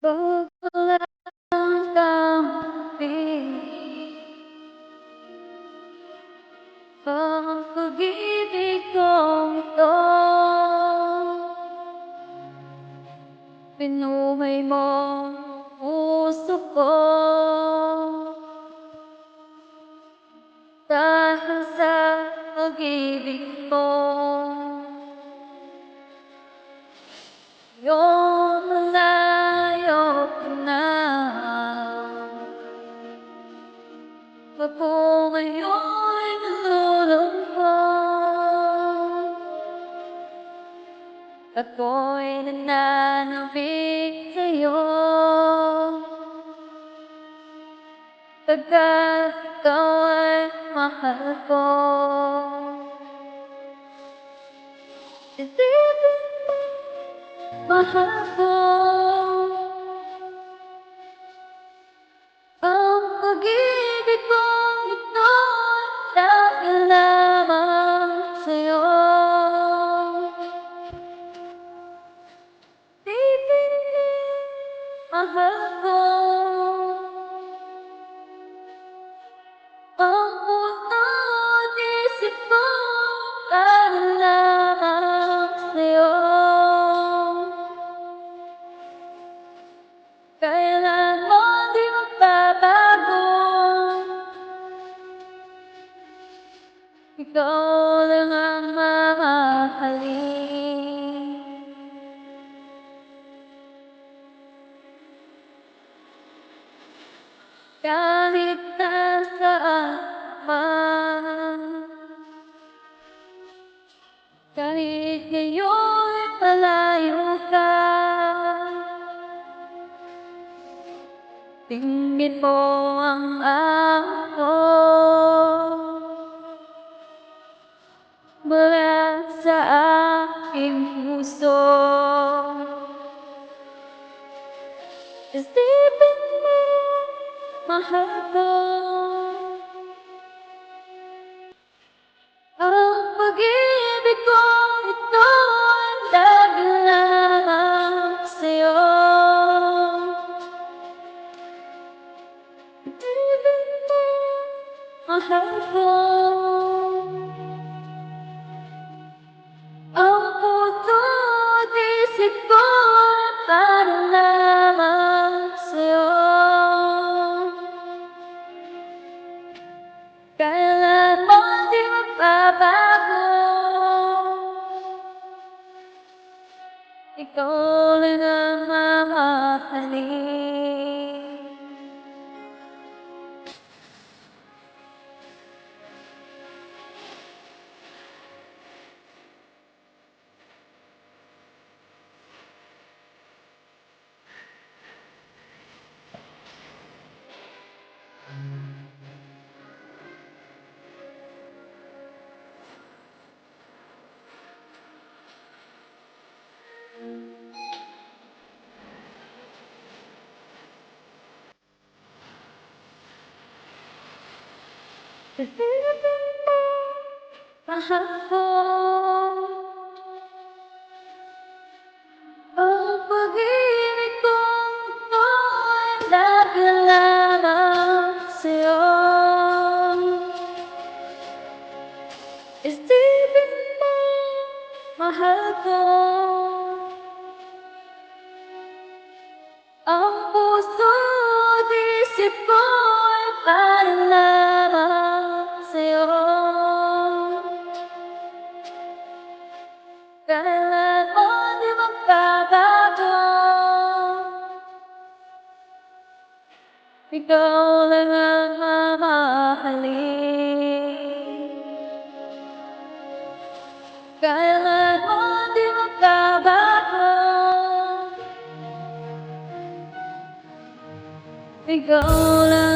Pagpulang kampi ang pag-ibig kong ito, pinuhay mo ang puso ko dahil sa pag-ibig mo. Yung malayo ka na, ako ngayon'y nalulungkot. Ako'y nananabik sa'yo, pagkat ikaw ay mahal ko. Isipin mo, mahal ko ang pag-ibig kong ito dahil lamang sa'yo. Isipin mo, mahal ko ang puso at isip ko dahil lamang sa'yo. Kailanman di magbabago, ikaw lang ang mamahalin. Kahit nasaan man, kahit ngayon malayo ka, tingin mo ang ako mula sa aking puso. Isipin mo, mahal ko ang pag-ibig kong ito dahil lamang sa'yo. Isipin mo, mahal ko ang puso at isip ko para lamang sa'yo. Kailanman di magbabago, ikaw lang ang mamahalin. Isipin mo, mahal ko ang pag-ibig kong ito dahil lamang sa'yo. Isipin mo, mahal ko ang puso at isip ko ay para lamang sa'yo. Kailanman di magbabago, ikaw lang ang mamahalin. Kailanman di magbabago, ikaw lang